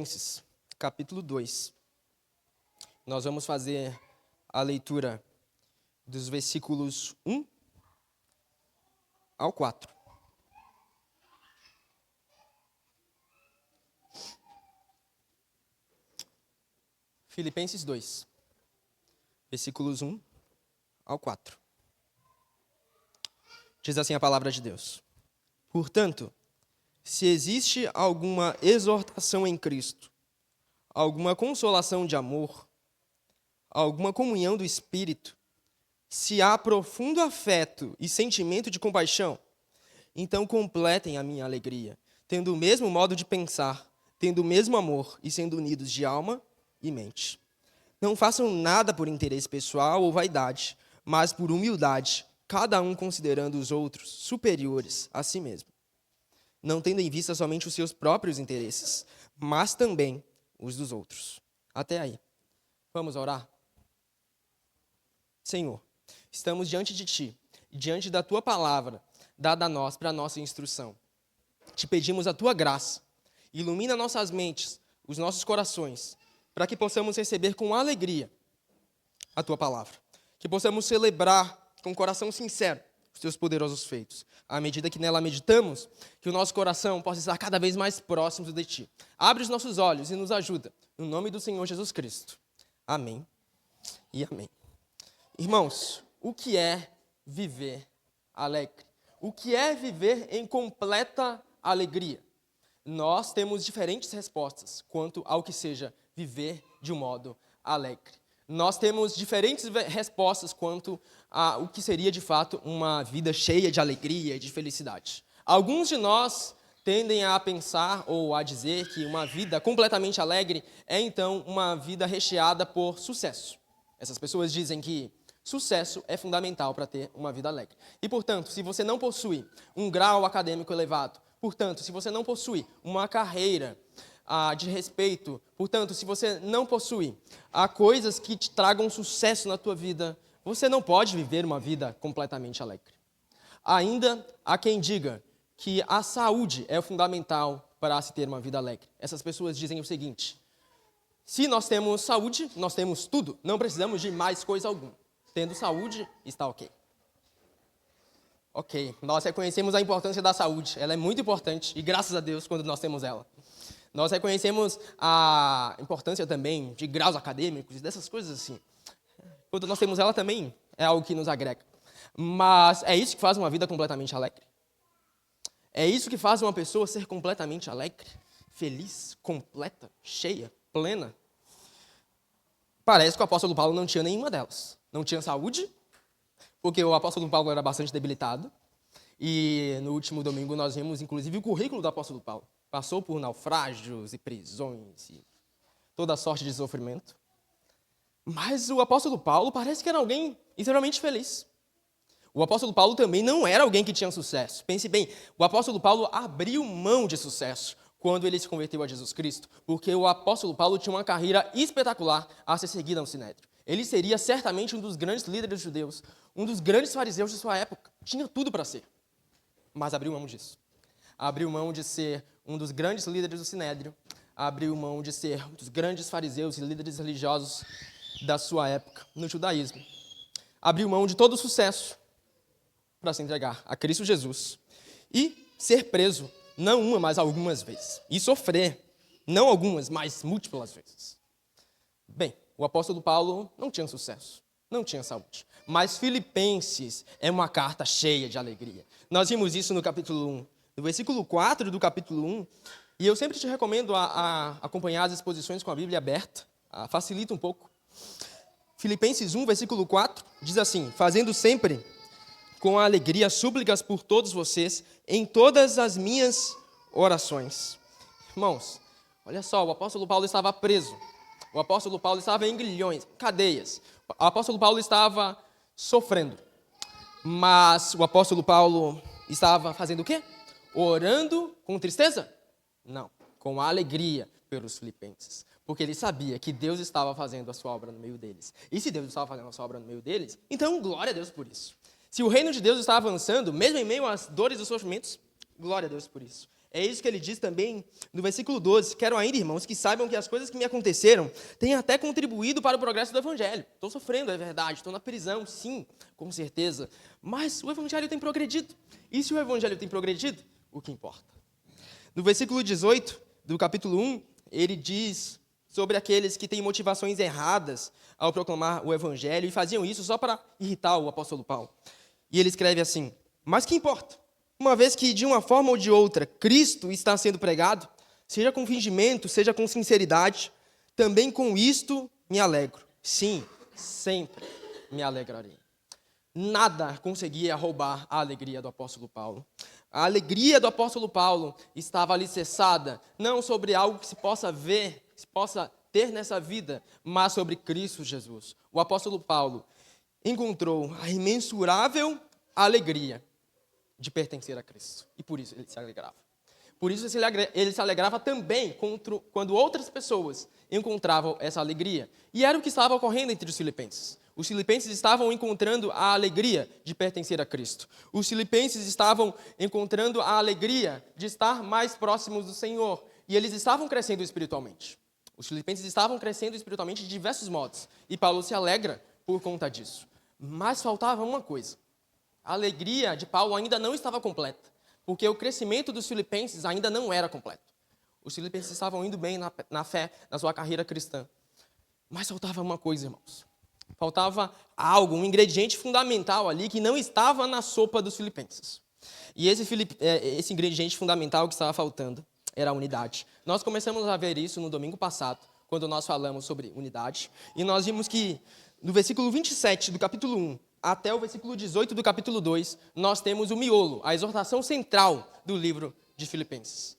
Filipenses, capítulo 2. Nós vamos fazer a leitura dos versículos 1 ao 4. Filipenses 2, versículos 1 ao 4. Diz assim a palavra de Deus: Portanto, se existe alguma exortação em Cristo, alguma consolação de amor, alguma comunhão do Espírito, se há profundo afeto e sentimento de compaixão, então completem a minha alegria, tendo o mesmo modo de pensar, tendo o mesmo amor e sendo unidos de alma e mente. Não façam nada por interesse pessoal ou vaidade, mas por humildade, cada um considerando os outros superiores a si mesmo, não tendo em vista somente os seus próprios interesses, mas também os dos outros. Até aí. Vamos orar? Senhor, estamos diante de Ti, diante da Tua palavra, dada a nós para a nossa instrução. Te pedimos a Tua graça, ilumina nossas mentes, os nossos corações, para que possamos receber com alegria a Tua palavra, que possamos celebrar com coração sincero os Teus poderosos feitos. À medida que nela meditamos, que o nosso coração possa estar cada vez mais próximo de Ti. Abre os nossos olhos e nos ajuda. No nome do Senhor Jesus Cristo. Amém e amém. Irmãos, o que é viver alegre? O que é viver em completa alegria? Nós temos diferentes respostas quanto ao que seja viver de um modo alegre. Nós temos diferentes respostas quanto ao que seria, de fato, uma vida cheia de alegria e de felicidade. Alguns de nós tendem a pensar ou a dizer que uma vida completamente alegre é, então, uma vida recheada por sucesso. Essas pessoas dizem que sucesso é fundamental para ter uma vida alegre. E, portanto, se você não possui um grau acadêmico elevado, portanto, se você não possui uma carreira de respeito, portanto, se você não possui coisas que te tragam sucesso na tua vida, você não pode viver uma vida completamente alegre. Ainda há quem diga que a saúde é fundamental para se ter uma vida alegre. Essas pessoas dizem o seguinte: se nós temos saúde, nós temos tudo, não precisamos de mais coisa alguma. Tendo saúde, está ok. Ok, nós reconhecemos a importância da saúde, ela é muito importante e graças a Deus quando nós temos ela. Nós reconhecemos a importância também de graus acadêmicos e dessas coisas assim. Quando nós temos ela também, é algo que nos agrega. Mas é isso que faz uma vida completamente alegre? É isso que faz uma pessoa ser completamente alegre, feliz, completa, cheia, plena? Parece que o apóstolo Paulo não tinha nenhuma delas. Não tinha saúde, porque o apóstolo Paulo era bastante debilitado. E no último domingo nós vimos, inclusive, o currículo do apóstolo Paulo. Passou por naufrágios e prisões e toda sorte de sofrimento. Mas o apóstolo Paulo parece que era alguém extremamente feliz. O apóstolo Paulo também não era alguém que tinha sucesso. Pense bem, o apóstolo Paulo abriu mão de sucesso quando ele se converteu a Jesus Cristo, porque o apóstolo Paulo tinha uma carreira espetacular a ser seguida no Sinédrio. Ele seria certamente um dos grandes líderes judeus, um dos grandes fariseus de sua época. Tinha tudo para ser, mas abriu mão disso. Abriu mão de ser um dos grandes líderes do Sinédrio, abriu mão de ser um dos grandes fariseus e líderes religiosos da sua época no judaísmo. Abriu mão de todo o sucesso para se entregar a Cristo Jesus e ser preso não uma, mas algumas vezes. E sofrer, não algumas, mas múltiplas vezes. Bem, o apóstolo Paulo não tinha sucesso, não tinha saúde. Mas Filipenses é uma carta cheia de alegria. Nós vimos isso no capítulo 1. No versículo 4 do capítulo 1, e eu sempre te recomendo a acompanhar as exposições com a Bíblia aberta, facilita um pouco. Filipenses 1, versículo 4, diz assim: fazendo sempre com alegria súplicas por todos vocês em todas as minhas orações. Irmãos, olha só, o apóstolo Paulo estava preso, o apóstolo Paulo estava em grilhões, cadeias, o apóstolo Paulo estava sofrendo, mas o apóstolo Paulo estava fazendo o quê? Orando com tristeza? Não, com alegria pelos filipenses. Porque ele sabia que Deus estava fazendo a sua obra no meio deles. E se Deus estava fazendo a sua obra no meio deles, então glória a Deus por isso. Se o reino de Deus está avançando, mesmo em meio às dores e sofrimentos, glória a Deus por isso. É isso que ele diz também no versículo 12. Quero ainda, irmãos, que saibam que as coisas que me aconteceram têm até contribuído para o progresso do Evangelho. Estou sofrendo, é verdade. Estou na prisão, sim, com certeza. Mas o Evangelho tem progredido. E se o Evangelho tem progredido, o que importa? No versículo 18 do capítulo 1, ele diz sobre aqueles que têm motivações erradas ao proclamar o Evangelho e faziam isso só para irritar o apóstolo Paulo. E ele escreve assim: mas que importa? Uma vez que, de uma forma ou de outra, Cristo está sendo pregado, seja com fingimento, seja com sinceridade, também com isto me alegro. Sim, sempre me alegrarei. Nada conseguia roubar a alegria do apóstolo Paulo. A alegria do apóstolo Paulo estava alicerçada não sobre algo que se possa ver, que se possa ter nessa vida, mas sobre Cristo Jesus. O apóstolo Paulo encontrou a imensurável alegria de pertencer a Cristo. E por isso ele se alegrava. Por isso ele se alegrava também quando outras pessoas encontravam essa alegria. E era o que estava ocorrendo entre os filipenses. Os filipenses estavam encontrando a alegria de pertencer a Cristo. Os filipenses estavam encontrando a alegria de estar mais próximos do Senhor. E eles estavam crescendo espiritualmente. Os filipenses estavam crescendo espiritualmente de diversos modos. E Paulo se alegra por conta disso. Mas faltava uma coisa. A alegria de Paulo ainda não estava completa, porque o crescimento dos filipenses ainda não era completo. Os filipenses estavam indo bem na fé, na sua carreira cristã. Mas faltava uma coisa, irmãos. Faltava algo, um ingrediente fundamental ali que não estava na sopa dos filipenses. E esse ingrediente fundamental que estava faltando era a unidade. Nós começamos a ver isso no domingo passado, quando nós falamos sobre unidade. E nós vimos que no versículo 27 do capítulo 1, até o versículo 18 do capítulo 2, nós temos o miolo, a exortação central do livro de Filipenses.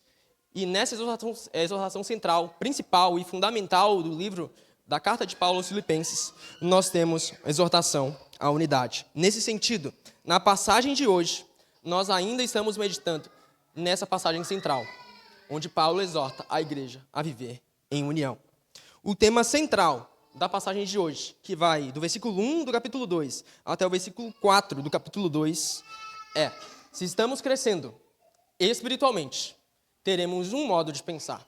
E nessa exortação central, principal e fundamental do livro da carta de Paulo aos Filipenses, nós temos a exortação à unidade. Nesse sentido, na passagem de hoje, nós ainda estamos meditando nessa passagem central, onde Paulo exorta a igreja a viver em união. O tema central da passagem de hoje, que vai do versículo 1 do capítulo 2 até o versículo 4 do capítulo 2, é: se estamos crescendo espiritualmente, teremos um modo de pensar.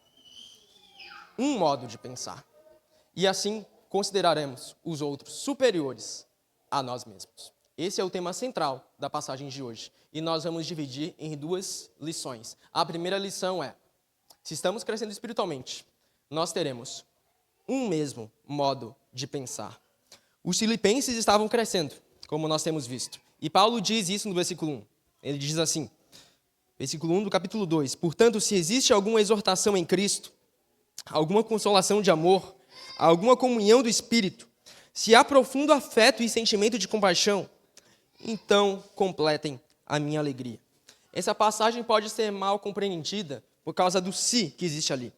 Um modo de pensar. E assim consideraremos os outros superiores a nós mesmos. Esse é o tema central da passagem de hoje. E nós vamos dividir em duas lições. A primeira lição é: se estamos crescendo espiritualmente, nós teremos um mesmo modo de pensar. Os filipenses estavam crescendo, como nós temos visto. E Paulo diz isso no versículo 1. Ele diz assim, versículo 1 do capítulo 2: portanto, se existe alguma exortação em Cristo, alguma consolação de amor, alguma comunhão do Espírito, se há profundo afeto e sentimento de compaixão, então completem a minha alegria. Essa passagem pode ser mal compreendida por causa do "se" que existe ali.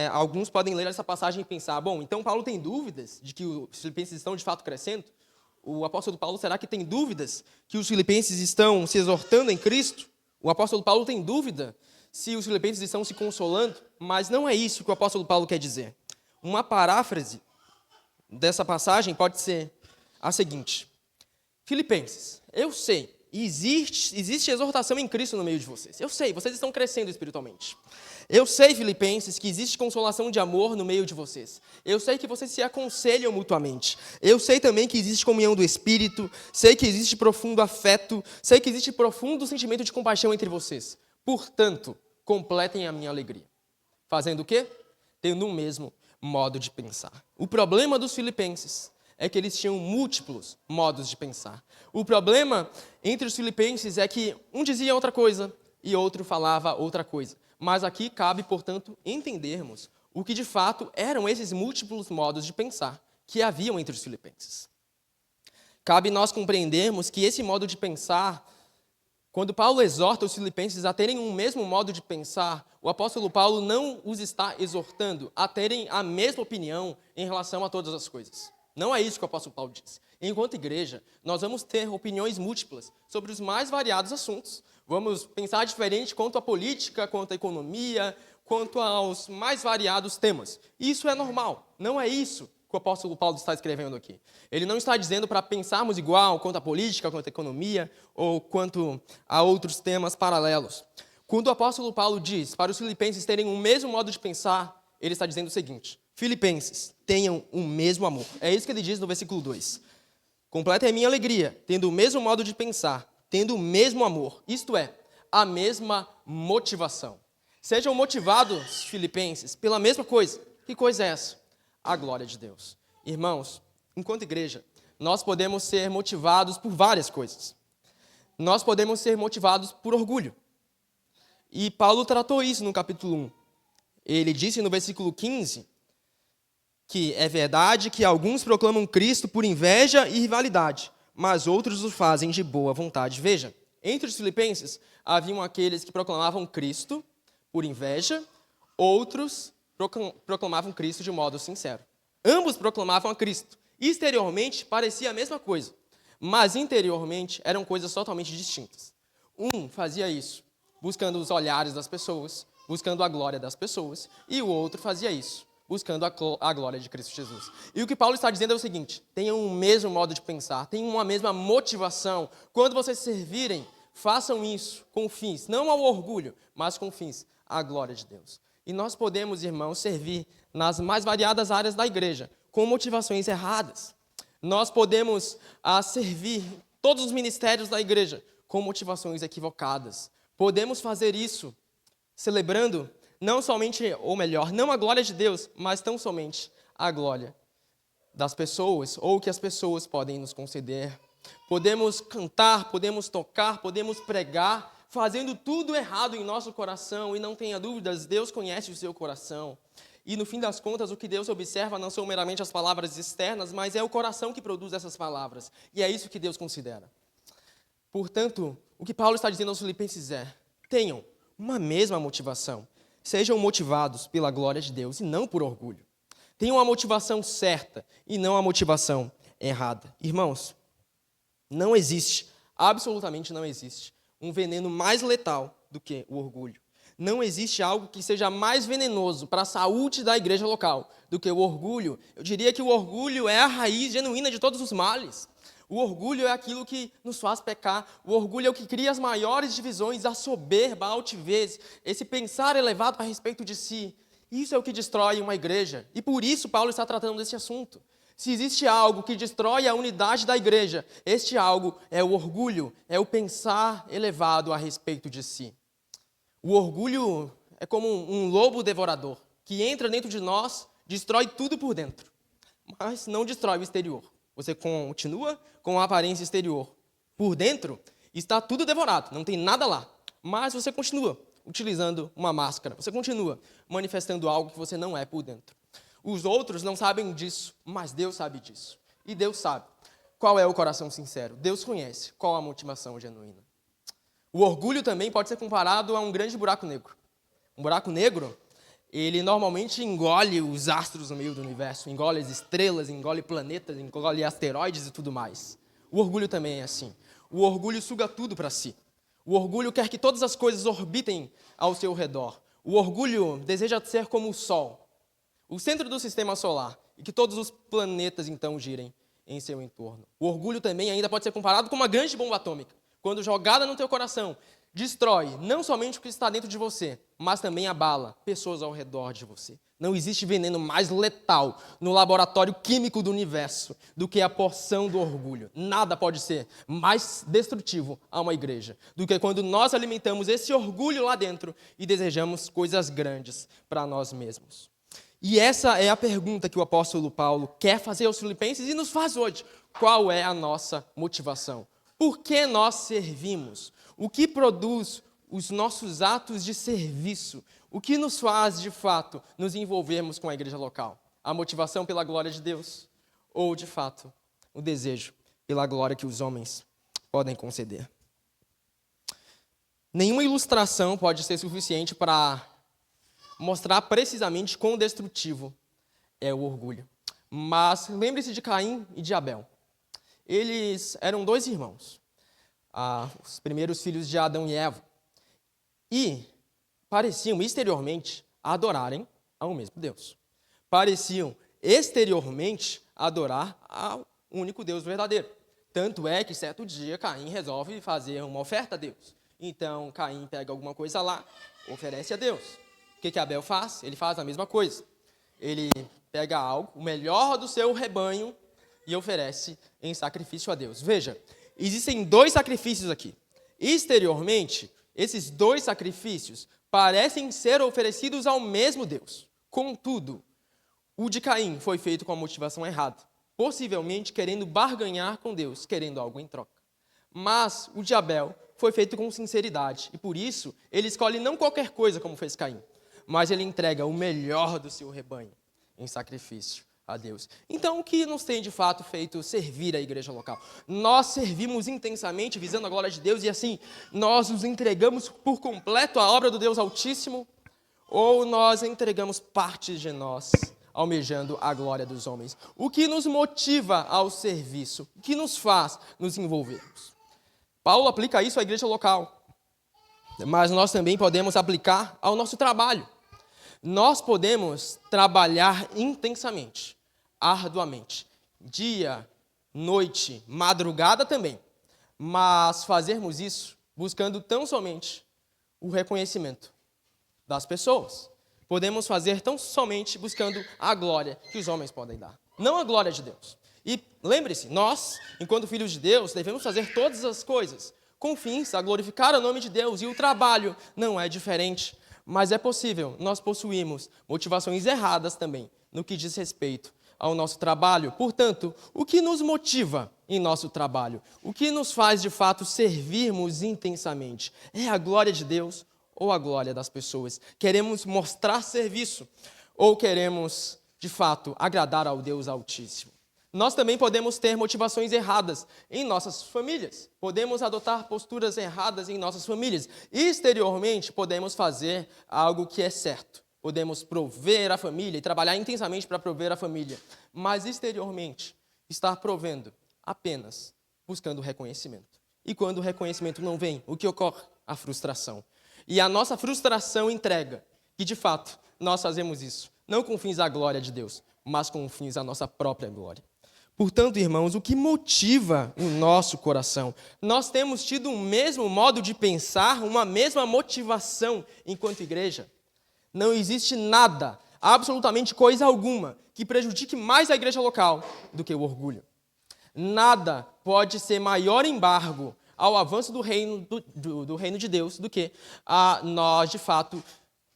Alguns podem ler essa passagem e pensar: bom, então Paulo tem dúvidas de que os filipenses estão de fato crescendo? O apóstolo Paulo, será que tem dúvidas que os filipenses estão se exortando em Cristo? O apóstolo Paulo tem dúvida se os filipenses estão se consolando? Mas não é isso que o apóstolo Paulo quer dizer. Uma paráfrase dessa passagem pode ser a seguinte: Filipenses, eu sei, existe exortação em Cristo no meio de vocês. Eu sei, vocês estão crescendo espiritualmente. Eu sei, Filipenses, que existe consolação de amor no meio de vocês. Eu sei que vocês se aconselham mutuamente. Eu sei também que existe comunhão do Espírito. Sei que existe profundo afeto. Sei que existe profundo sentimento de compaixão entre vocês. Portanto, completem a minha alegria. Fazendo o quê? Tendo o mesmo modo de pensar. O problema dos filipenses é que eles tinham múltiplos modos de pensar. O problema entre os filipenses é que um dizia outra coisa e outro falava outra coisa. Mas aqui cabe, portanto, entendermos o que de fato eram esses múltiplos modos de pensar que haviam entre os filipenses. Cabe nós compreendermos que esse modo de pensar, quando Paulo exorta os filipenses a terem um mesmo modo de pensar, o apóstolo Paulo não os está exortando a terem a mesma opinião em relação a todas as coisas. Não é isso que o apóstolo Paulo diz. Enquanto igreja, nós vamos ter opiniões múltiplas sobre os mais variados assuntos. Vamos pensar diferente quanto à política, quanto à economia, quanto aos mais variados temas. Isso é normal. Não é isso que o apóstolo Paulo está escrevendo aqui. Ele não está dizendo para pensarmos igual quanto à política, quanto à economia ou quanto a outros temas paralelos. Quando o apóstolo Paulo diz para os filipenses terem o mesmo modo de pensar, ele está dizendo o seguinte: Filipenses, tenham o mesmo amor. É isso que ele diz no versículo 2. Completa a minha alegria, tendo o mesmo modo de pensar, tendo o mesmo amor, isto é, a mesma motivação. Sejam motivados, filipenses, pela mesma coisa. Que coisa é essa? A glória de Deus. Irmãos, enquanto igreja, nós podemos ser motivados por várias coisas. Nós podemos ser motivados por orgulho. E Paulo tratou isso no capítulo 1. Ele disse no versículo 15 que é verdade que alguns proclamam Cristo por inveja e rivalidade, mas outros o fazem de boa vontade. Veja, entre os filipenses haviam aqueles que proclamavam Cristo por inveja, outros proclamavam Cristo de modo sincero. Ambos proclamavam a Cristo. Exteriormente parecia a mesma coisa, mas interiormente eram coisas totalmente distintas. Um fazia isso buscando os olhares das pessoas, buscando a glória das pessoas, e o outro fazia isso buscando a glória de Cristo Jesus. E o que Paulo está dizendo é o seguinte: tenham o mesmo modo de pensar, tenham uma mesma motivação. Quando vocês servirem, façam isso com fins, não ao orgulho, mas com fins à glória de Deus. E nós podemos, irmãos, servir nas mais variadas áreas da igreja, com motivações erradas. Nós podemos servir todos os ministérios da igreja com motivações equivocadas. Podemos fazer isso celebrando não somente, ou melhor, não a glória de Deus, mas tão somente a glória das pessoas, ou que as pessoas podem nos conceder. Podemos cantar, podemos tocar, podemos pregar, fazendo tudo errado em nosso coração, e não tenha dúvidas, Deus conhece o seu coração. E no fim das contas, o que Deus observa não são meramente as palavras externas, mas é o coração que produz essas palavras. E é isso que Deus considera. Portanto, o que Paulo está dizendo aos filipenses é: tenham uma mesma motivação. Sejam motivados pela glória de Deus e não por orgulho. Tenham a motivação certa e não a motivação errada. Irmãos, não existe, absolutamente não existe, um veneno mais letal do que o orgulho. Não existe algo que seja mais venenoso para a saúde da igreja local do que o orgulho. Eu diria que o orgulho é a raiz genuína de todos os males. O orgulho é aquilo que nos faz pecar. O orgulho é o que cria as maiores divisões, a soberba, a altivez, esse pensar elevado a respeito de si. Isso é o que destrói uma igreja. E por isso Paulo está tratando desse assunto. Se existe algo que destrói a unidade da igreja, este algo é o orgulho, é o pensar elevado a respeito de si. O orgulho é como um lobo devorador, que entra dentro de nós, destrói tudo por dentro, mas não destrói o exterior. Você continua com a aparência exterior. Por dentro está tudo devorado, não tem nada lá. Mas você continua utilizando uma máscara. Você continua manifestando algo que você não é por dentro. Os outros não sabem disso, mas Deus sabe disso. E Deus sabe qual é o coração sincero. Deus conhece qual a motivação genuína. O orgulho também pode ser comparado a um grande buraco negro. Um buraco negro, ele normalmente engole os astros no meio do universo, engole as estrelas, engole planetas, engole asteroides e tudo mais. O orgulho também é assim. O orgulho suga tudo para si. O orgulho quer que todas as coisas orbitem ao seu redor. O orgulho deseja ser como o Sol, o centro do sistema solar, e que todos os planetas então girem em seu entorno. O orgulho também ainda pode ser comparado com uma grande bomba atômica. Quando jogada no teu coração, destrói não somente o que está dentro de você, mas também abala pessoas ao redor de você. Não existe veneno mais letal no laboratório químico do universo do que a porção do orgulho. Nada pode ser mais destrutivo a uma igreja do que quando nós alimentamos esse orgulho lá dentro e desejamos coisas grandes para nós mesmos. E essa é a pergunta que o apóstolo Paulo quer fazer aos filipenses e nos faz hoje. Qual é a nossa motivação? Por que nós servimos? O que produz os nossos atos de serviço? O que nos faz, de fato, nos envolvermos com a igreja local? A motivação pela glória de Deus? Ou, de fato, o desejo pela glória que os homens podem conceder? Nenhuma ilustração pode ser suficiente para mostrar precisamente quão destrutivo é o orgulho. Mas lembre-se de Caim e de Abel. Eles eram dois irmãos, os primeiros filhos de Adão e Eva, e pareciam exteriormente adorarem ao mesmo Deus. Pareciam exteriormente adorar ao único Deus verdadeiro. Tanto é que certo dia Caim resolve fazer uma oferta a Deus. Então, Caim pega alguma coisa lá, oferece a Deus. O que Abel faz? Ele faz a mesma coisa. Ele pega algo, o melhor do seu rebanho, e oferece em sacrifício a Deus. Veja, existem 2 sacrifícios aqui. Exteriormente, esses 2 sacrifícios parecem ser oferecidos ao mesmo Deus. Contudo, o de Caim foi feito com a motivação errada, possivelmente querendo barganhar com Deus, querendo algo em troca. Mas o de Abel foi feito com sinceridade, e por isso ele escolhe não qualquer coisa como fez Caim, mas ele entrega o melhor do seu rebanho em sacrifício a Deus. Então, o que nos tem de fato feito servir a igreja local? Nós servimos intensamente, visando a glória de Deus, e assim, nós nos entregamos por completo à obra do Deus Altíssimo, ou nós entregamos partes de nós, almejando a glória dos homens? O que nos motiva ao serviço? O que nos faz nos envolvermos? Paulo aplica isso à igreja local, mas nós também podemos aplicar ao nosso trabalho. Nós podemos trabalhar intensamente, arduamente, dia, noite, madrugada também, mas fazermos isso buscando tão somente o reconhecimento das pessoas. Podemos fazer tão somente buscando a glória que os homens podem dar, não a glória de Deus. E lembre-se, nós, enquanto filhos de Deus, devemos fazer todas as coisas com fins a glorificar o nome de Deus, e o trabalho não é diferente. Mas é possível nós possuirmos motivações erradas também no que diz respeito ao nosso trabalho. Portanto, o que nos motiva em nosso trabalho? O que nos faz, de fato, servirmos intensamente? É a glória de Deus ou a glória das pessoas? Queremos mostrar serviço ou queremos, de fato, agradar ao Deus Altíssimo? Nós também podemos ter motivações erradas em nossas famílias. Podemos adotar posturas erradas em nossas famílias. Exteriormente, podemos fazer algo que é certo. Podemos prover a família e trabalhar intensamente para prover a família. Mas, exteriormente, estar provendo apenas buscando reconhecimento. E quando o reconhecimento não vem, o que ocorre? A frustração. E a nossa frustração entrega que, de fato, nós fazemos isso, não com fins à glória de Deus, mas com fins à nossa própria glória. Portanto, irmãos, o que motiva o nosso coração? Nós temos tido o mesmo modo de pensar, uma mesma motivação enquanto igreja. Não existe nada, absolutamente coisa alguma, que prejudique mais a igreja local do que o orgulho. Nada pode ser maior embargo ao avanço do reino, do reino de Deus do que a nós, de fato,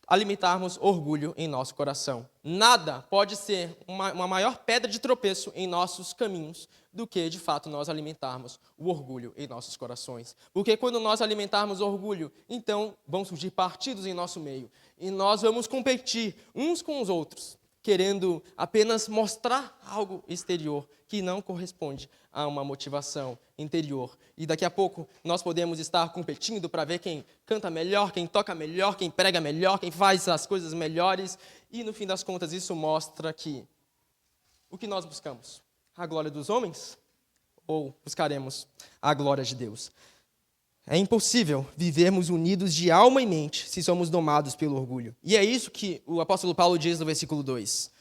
alimentarmos orgulho em nosso coração. Nada pode ser uma maior pedra de tropeço em nossos caminhos do que, de fato, nós alimentarmos o orgulho em nossos corações. Porque quando nós alimentarmos orgulho, então vão surgir partidos em nosso meio. E nós vamos competir uns com os outros, querendo apenas mostrar algo exterior que não corresponde a uma motivação interior. E daqui a pouco nós podemos estar competindo para ver quem canta melhor, quem toca melhor, quem prega melhor, quem faz as coisas melhores. E no fim das contas isso mostra que o que nós buscamos? A glória dos homens? Ou buscaremos a glória de Deus? É impossível vivermos unidos de alma e mente se somos domados pelo orgulho. E é isso que o apóstolo Paulo diz no versículo 2.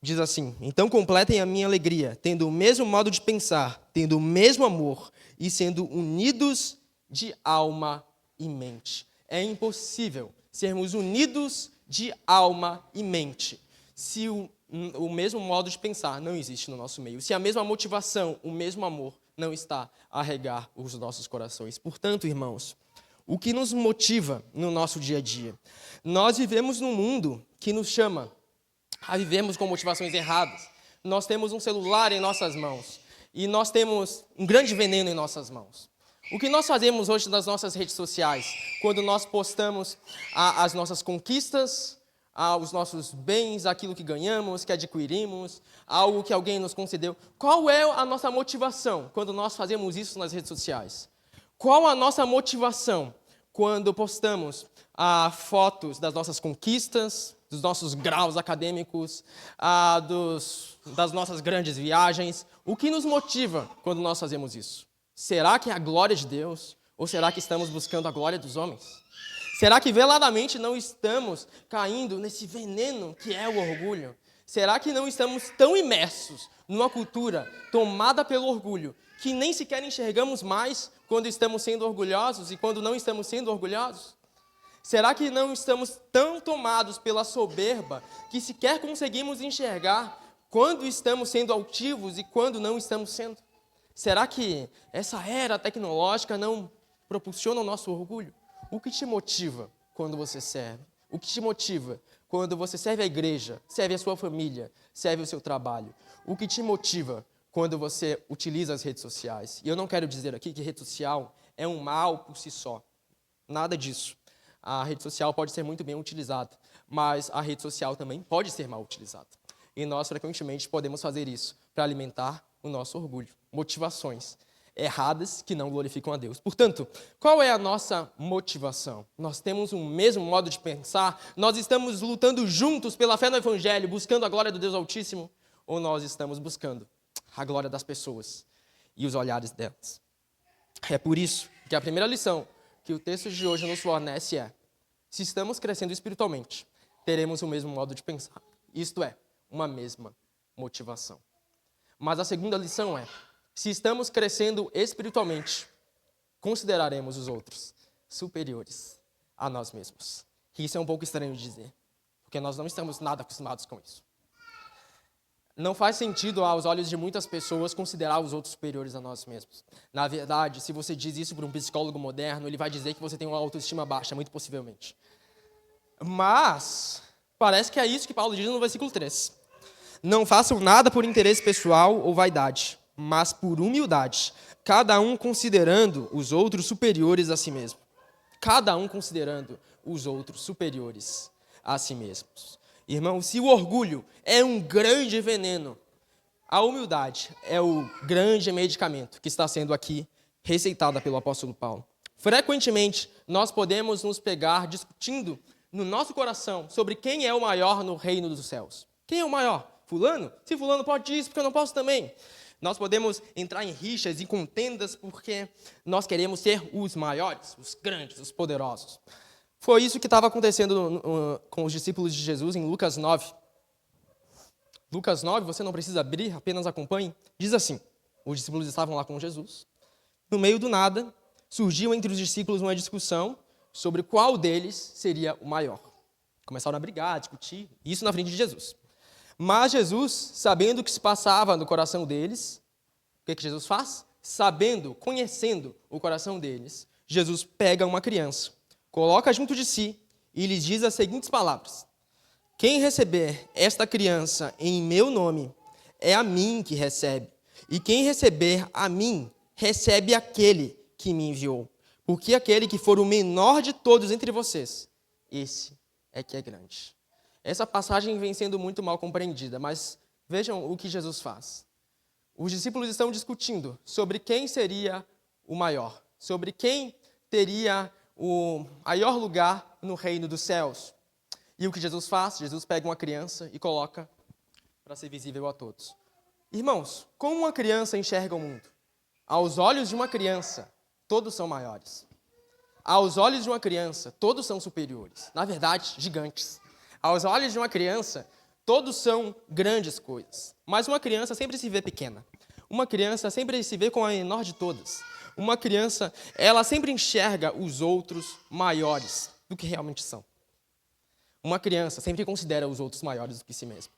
Diz assim: então completem a minha alegria, tendo o mesmo modo de pensar, tendo o mesmo amor e sendo unidos de alma e mente. É impossível sermos unidos de alma e mente se o mesmo modo de pensar não existe no nosso meio, se a mesma motivação, o mesmo amor não está a regar os nossos corações. Portanto, irmãos, o que nos motiva no nosso dia a dia? Nós vivemos num mundo que nos chama a vivermos com motivações erradas. Nós temos um celular em nossas mãos e nós temos um grande veneno em nossas mãos. O que nós fazemos hoje nas nossas redes sociais, quando nós postamos as nossas conquistas, os nossos bens, aquilo que ganhamos, que adquirimos, algo que alguém nos concedeu? Qual é a nossa motivação quando nós fazemos isso nas redes sociais? Qual a nossa motivação quando postamos fotos das nossas conquistas, dos nossos graus acadêmicos, das nossas grandes viagens? O que nos motiva quando nós fazemos isso? Será que é a glória de Deus? Ou será que estamos buscando a glória dos homens? Será que veladamente não estamos caindo nesse veneno que é o orgulho? Será que não estamos tão imersos numa cultura tomada pelo orgulho que nem sequer enxergamos mais quando estamos sendo orgulhosos e quando não estamos sendo orgulhosos? Será que não estamos tão tomados pela soberba que sequer conseguimos enxergar quando estamos sendo altivos e quando não estamos sendo? Será que essa era tecnológica não propulsiona o nosso orgulho? O que te motiva quando você serve? O que te motiva quando você serve a igreja, serve a sua família, serve o seu trabalho? O que te motiva quando você utiliza as redes sociais? E eu não quero dizer aqui que rede social é um mal por si só. Nada disso. A rede social pode ser muito bem utilizada, mas a rede social também pode ser mal utilizada. E nós, frequentemente, podemos fazer isso para alimentar o nosso orgulho. Motivações erradas que não glorificam a Deus. Portanto, qual é a nossa motivação? Nós temos um mesmo modo de pensar? Nós estamos lutando juntos pela fé no Evangelho, buscando a glória do Deus Altíssimo? Ou nós estamos buscando a glória das pessoas e os olhares delas? É por isso que a primeira lição que o texto de hoje nos fornece é: se estamos crescendo espiritualmente, teremos o mesmo modo de pensar. Isto é, uma mesma motivação. Mas a segunda lição é: se estamos crescendo espiritualmente, consideraremos os outros superiores a nós mesmos. E isso é um pouco estranho de dizer, porque nós não estamos nada acostumados com isso. Não faz sentido, aos olhos de muitas pessoas, considerar os outros superiores a nós mesmos. Na verdade, se você diz isso para um psicólogo moderno, ele vai dizer que você tem uma autoestima baixa, muito possivelmente. Mas parece que é isso que Paulo diz no versículo 3. Não façam nada por interesse pessoal ou vaidade, mas por humildade, cada um considerando os outros superiores a si mesmo. Cada um considerando os outros superiores a si mesmos. Irmão, se o orgulho é um grande veneno, a humildade é o grande medicamento que está sendo aqui receitada pelo apóstolo Paulo. Frequentemente, nós podemos nos pegar discutindo no nosso coração sobre quem é o maior no reino dos céus. Quem é o maior? Fulano? Se fulano pode isso, porque eu não posso também. Nós podemos entrar em rixas e contendas porque nós queremos ser os maiores, os grandes, os poderosos. Foi isso que estava acontecendo com os discípulos de Jesus em Lucas 9. Lucas 9, você não precisa abrir, apenas acompanhe. Diz assim: os discípulos estavam lá com Jesus. No meio do nada, surgiu entre os discípulos uma discussão sobre qual deles seria o maior. Começaram a brigar, a discutir, isso na frente de Jesus. Mas Jesus, sabendo o que se passava no coração deles, o que Jesus faz? Sabendo, conhecendo o coração deles, Jesus pega uma criança, coloca junto de si e lhes diz as seguintes palavras: quem receber esta criança em meu nome, é a mim que recebe. E quem receber a mim, recebe aquele que me enviou. Porque aquele que for o menor de todos entre vocês, esse é que é grande. Essa passagem vem sendo muito mal compreendida, mas vejam o que Jesus faz. Os discípulos estão discutindo sobre quem seria o maior, sobre quem teria o maior lugar no reino dos céus. E o que Jesus faz? Jesus pega uma criança e coloca para ser visível a todos. Irmãos, como uma criança enxerga o mundo? Aos olhos de uma criança, todos são maiores. Aos olhos de uma criança, todos são superiores. Na verdade, gigantes. Aos olhos de uma criança, todos são grandes coisas. Mas uma criança sempre se vê pequena. Uma criança sempre se vê como a menor de todas. Uma criança, ela sempre enxerga os outros maiores do que realmente são. Uma criança sempre considera os outros maiores do que si mesma.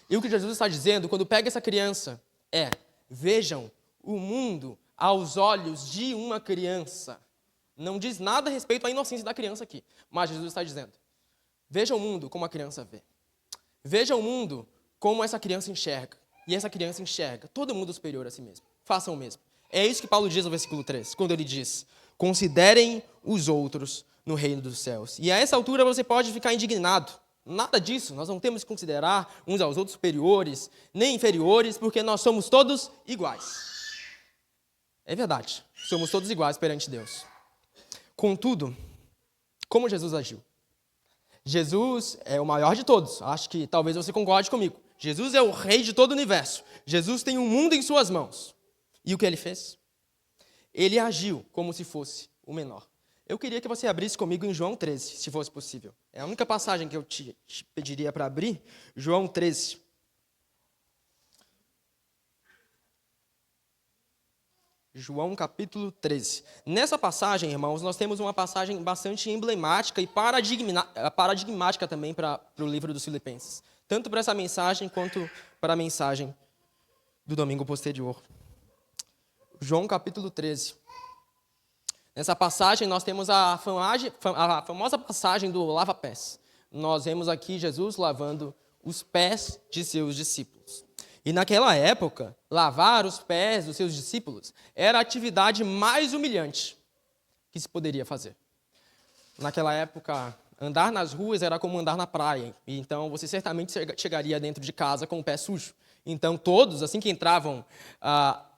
E o que Jesus está dizendo, quando pega essa criança, é: vejam o mundo aos olhos de uma criança. Não diz nada a respeito à inocência da criança aqui, mas Jesus está dizendo: veja o mundo como a criança vê. Veja o mundo como essa criança enxerga. E essa criança enxerga todo mundo superior a si mesmo. Façam o mesmo. É isso que Paulo diz no versículo 3, quando ele diz: considerem os outros no reino dos céus. E a essa altura você pode ficar indignado. Nada disso, nós não temos que considerar uns aos outros superiores, nem inferiores, porque nós somos todos iguais. É verdade, somos todos iguais perante Deus. Contudo, como Jesus agiu? Jesus é o maior de todos. Acho que talvez você concorde comigo. Jesus é o rei de todo o universo. Jesus tem o mundo em suas mãos. E o que ele fez? Ele agiu como se fosse o menor. Eu queria que você abrisse comigo em João 13, se fosse possível. É a única passagem que eu te pediria para abrir. João 13. João capítulo 13. Nessa passagem, irmãos, nós temos uma passagem bastante emblemática e paradigmática também para o livro dos Filipenses. Tanto para essa mensagem quanto para a mensagem do domingo posterior. João capítulo 13. Nessa passagem nós temos a famosa passagem do lava-pés. Nós vemos aqui Jesus lavando os pés de seus discípulos. E naquela época, lavar os pés dos seus discípulos era a atividade mais humilhante que se poderia fazer. Naquela época, andar nas ruas era como andar na praia. E então, você certamente chegaria dentro de casa com o pé sujo. Então, todos, assim que entravam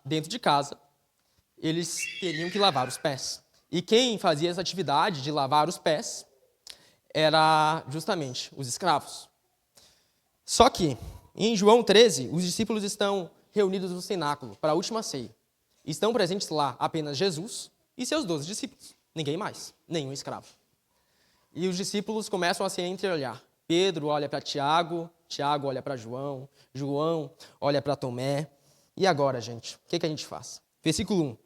dentro de casa, eles teriam que lavar os pés. E quem fazia essa atividade de lavar os pés era justamente os escravos. Só que, em João 13, os discípulos estão reunidos no cenáculo para a última ceia. Estão presentes lá apenas Jesus e seus 12 discípulos. Ninguém mais, nenhum escravo. E os discípulos começam a se entreolhar. Pedro olha para Tiago, Tiago olha para João, João olha para Tomé. E agora, gente, o que a gente faz? Versículo 1.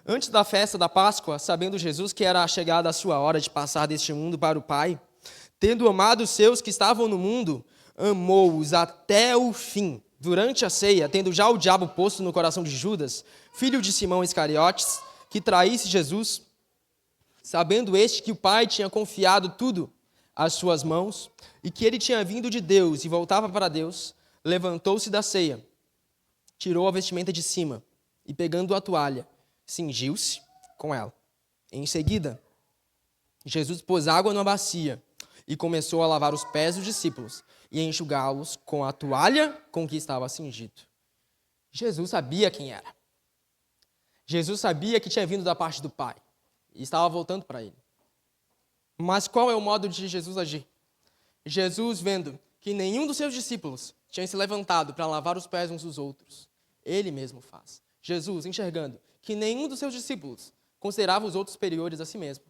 Antes da festa da Páscoa, sabendo Jesus que era chegada a sua hora de passar deste mundo para o Pai, tendo amado os seus que estavam no mundo, amou-os até o fim. Durante a ceia, tendo já o diabo posto no coração de Judas, filho de Simão Iscariotes, que traísse Jesus, sabendo este que o Pai tinha confiado tudo às suas mãos, e que ele tinha vindo de Deus e voltava para Deus, levantou-se da ceia, tirou a vestimenta de cima, e pegando a toalha, cingiu-se com ela. Em seguida, Jesus pôs água numa bacia e começou a lavar os pés dos discípulos e a enxugá-los com a toalha com que estava cingido. Jesus sabia quem era. Jesus sabia que tinha vindo da parte do Pai e estava voltando para ele. Mas qual é o modo de Jesus agir? Jesus, vendo que nenhum dos seus discípulos tinha se levantado para lavar os pés uns dos outros, ele mesmo faz. Jesus, enxergando que nenhum dos seus discípulos considerava os outros superiores a si mesmo,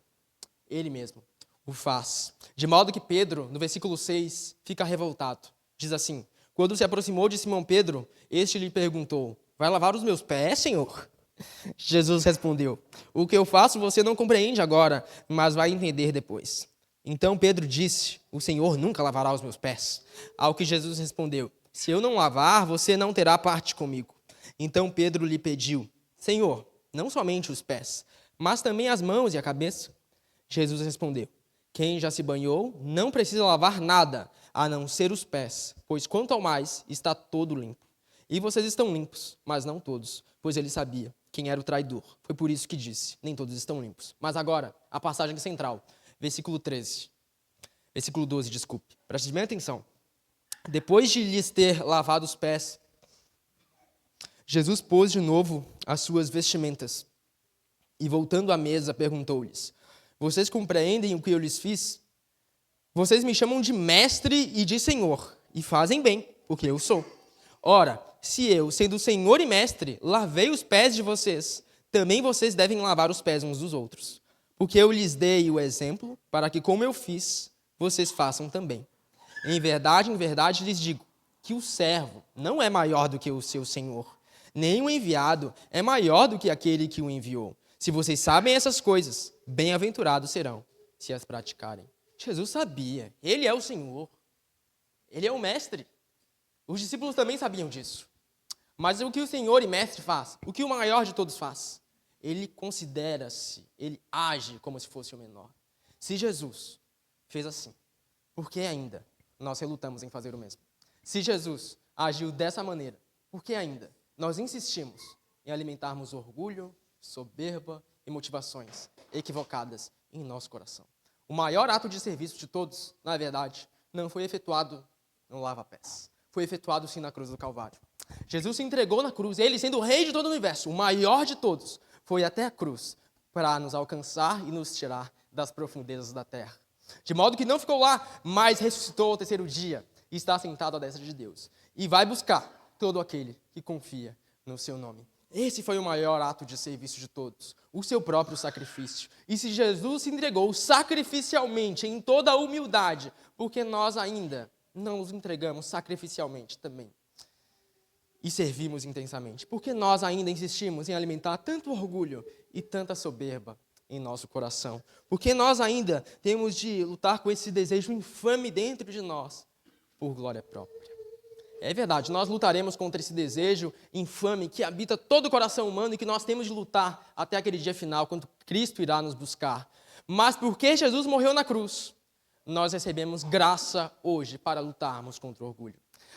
ele mesmo o faz. De modo que Pedro, no versículo 6, fica revoltado. Diz assim: quando se aproximou de Simão Pedro, este lhe perguntou: vai lavar os meus pés, Senhor? Jesus respondeu: o que eu faço você não compreende agora, mas vai entender depois. Então Pedro disse: o Senhor nunca lavará os meus pés. Ao que Jesus respondeu: se eu não lavar, você não terá parte comigo. Então Pedro lhe pediu: Senhor, não somente os pés, mas também as mãos e a cabeça. Jesus respondeu: quem já se banhou não precisa lavar nada, a não ser os pés, pois quanto ao mais está todo limpo. E vocês estão limpos, mas não todos, pois ele sabia quem era o traidor. Foi por isso que disse: nem todos estão limpos. Mas agora, a passagem central, versículo 12, desculpe. Preste bem atenção. Depois de lhes ter lavado os pés, Jesus pôs de novo as suas vestimentas e, voltando à mesa, perguntou-lhes: vocês compreendem o que eu lhes fiz? Vocês me chamam de mestre e de senhor, e fazem bem, porque eu sou. Ora, se eu, sendo senhor e mestre, lavei os pés de vocês, também vocês devem lavar os pés uns dos outros. Porque eu lhes dei o exemplo, para que, como eu fiz, vocês façam também. Em verdade lhes digo, que o servo não é maior do que o seu senhor, nem o enviado é maior do que aquele que o enviou. Se vocês sabem essas coisas, bem-aventurados serão, se as praticarem. Jesus sabia, ele é o Senhor, ele é o mestre. Os discípulos também sabiam disso. Mas o que o Senhor e mestre faz? O que o maior de todos faz? Ele considera-se, ele age como se fosse o menor. Se Jesus fez assim, por que ainda nós relutamos em fazer o mesmo? Se Jesus agiu dessa maneira, por que ainda nós insistimos em alimentarmos orgulho, soberba e motivações equivocadas em nosso coração? O maior ato de serviço de todos, na verdade, não foi efetuado no lava-pés. Foi efetuado sim na cruz do Calvário. Jesus se entregou na cruz, ele sendo o rei de todo o universo, o maior de todos, foi até a cruz para nos alcançar e nos tirar das profundezas da terra. De modo que não ficou lá, mas ressuscitou ao terceiro dia e está sentado à destra de Deus. E vai buscar todo aquele que confia no seu nome. Esse foi o maior ato de serviço de todos, o seu próprio sacrifício. E se Jesus se entregou sacrificialmente, em toda a humildade, porque nós ainda não nos entregamos sacrificialmente também. e servimos intensamente? Por que nós ainda insistimos em alimentar tanto orgulho e tanta soberba em nosso coração? Por que nós ainda temos de lutar com esse desejo infame dentro de nós por glória própria? É verdade, nós lutaremos contra esse desejo infame que habita todo o coração humano e que nós temos de lutar até aquele dia final, quando Cristo irá nos buscar. Mas porque Jesus morreu na cruz, nós recebemos graça hoje para lutarmos contra o orgulho.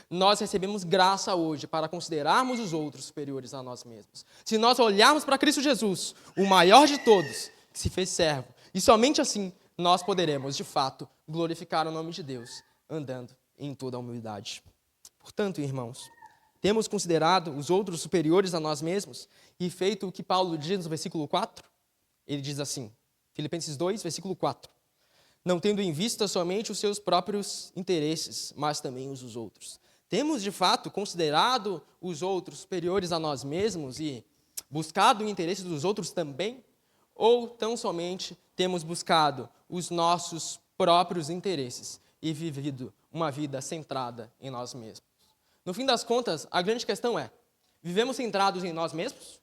Nós recebemos graça hoje para considerarmos os outros superiores a nós mesmos. Se nós olharmos para Cristo Jesus, o maior de todos, que se fez servo, e somente assim nós poderemos, de fato, glorificar o nome de Deus, andando em toda a humildade. Portanto, irmãos, temos considerado os outros superiores a nós mesmos e feito o que Paulo diz no versículo 4? Ele diz assim, Filipenses 2, versículo 4. Não tendo em vista somente os seus próprios interesses, mas também os dos outros. Temos, de fato, considerado os outros superiores a nós mesmos e buscado o interesse dos outros também? Ou tão somente temos buscado os nossos próprios interesses e vivido uma vida centrada em nós mesmos? No fim das contas, a grande questão é, vivemos centrados em nós mesmos?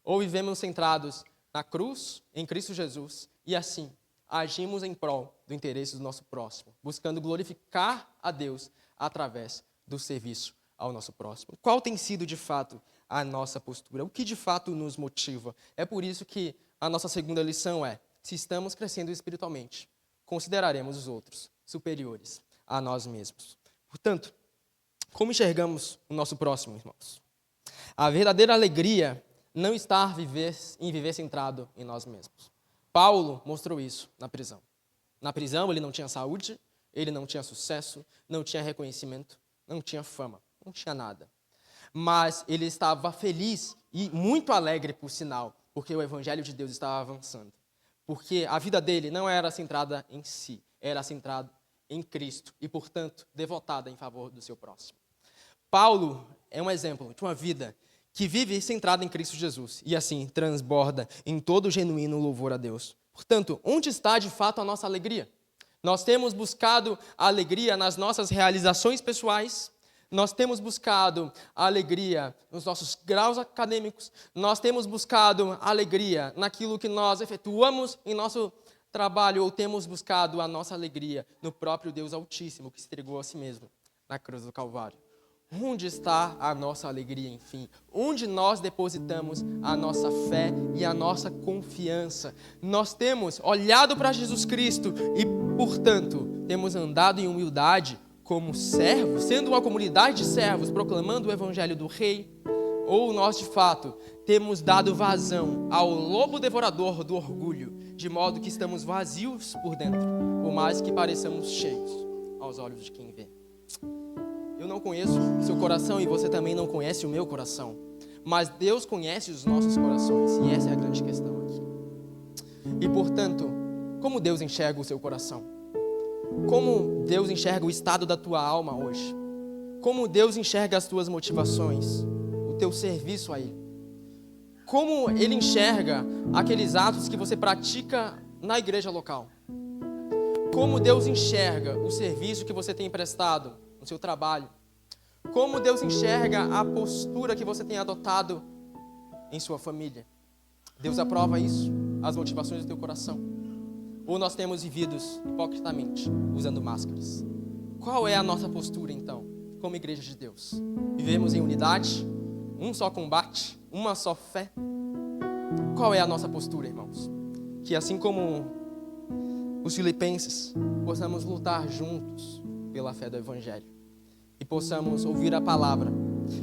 Ou vivemos centrados na cruz, em Cristo Jesus, e assim agimos em prol do interesse do nosso próximo, buscando glorificar a Deus através do serviço ao nosso próximo? Qual tem sido, de fato, a nossa postura? O que, de fato, nos motiva? É por isso que a nossa segunda lição é, se estamos crescendo espiritualmente, consideraremos os outros superiores a nós mesmos. Portanto, como enxergamos o nosso próximo, irmãos? A verdadeira alegria não está em viver centrado em nós mesmos. Paulo mostrou isso na prisão. Na prisão ele não tinha saúde, ele não tinha sucesso, não tinha reconhecimento, não tinha fama, não tinha nada. Mas ele estava feliz e muito alegre, por sinal, porque o evangelho de Deus estava avançando. Porque a vida dele não era centrada em si, era centrada em Cristo e, portanto, devotada em favor do seu próximo. Paulo é um exemplo de uma vida que vive centrada em Cristo Jesus e, assim, transborda em todo genuíno louvor a Deus. Portanto, onde está, de fato, a nossa alegria? Nós temos buscado a alegria nas nossas realizações pessoais, nós temos buscado a alegria nos nossos graus acadêmicos, nós temos buscado a alegria naquilo que nós efetuamos em nosso trabalho, ou temos buscado a nossa alegria no próprio Deus Altíssimo, que se entregou a si mesmo na cruz do Calvário. Onde está a nossa alegria, enfim? Onde nós depositamos a nossa fé e a nossa confiança? Nós temos olhado para Jesus Cristo e, portanto, temos andado em humildade como servos, sendo uma comunidade de servos, proclamando o evangelho do Rei? Ou nós, de fato, temos dado vazão ao lobo devorador do orgulho, de modo que estamos vazios por dentro, por mais que pareçamos cheios aos olhos de quem vê? Eu não conheço o seu coração e você também não conhece o meu coração. Mas Deus conhece os nossos corações e essa é a grande questão aqui. E, portanto, como Deus enxerga o seu coração? Como Deus enxerga o estado da tua alma hoje? Como Deus enxerga as tuas motivações? O teu serviço a Ele? Como Ele enxerga aqueles atos que você pratica na igreja local? Como Deus enxerga o serviço que você tem prestado no seu trabalho? Como Deus enxerga a postura que você tem adotado em sua família? Deus aprova isso, as motivações do teu coração? Ou nós temos vivido hipocritamente, usando máscaras? Qual é a nossa postura, então, como igreja de Deus? Vivemos em unidade, um só combate, uma só fé? Qual é a nossa postura, irmãos? Que assim como os filipenses, possamos lutar juntos pela fé do Evangelho e possamos ouvir a palavra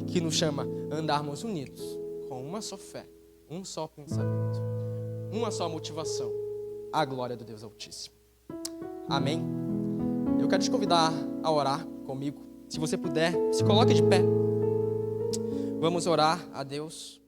que nos chama a andarmos unidos com uma só fé, um só pensamento, uma só motivação, a glória do Deus Altíssimo. Amém? Eu quero te convidar a orar comigo. Se você puder, se coloque de pé. Vamos orar a Deus.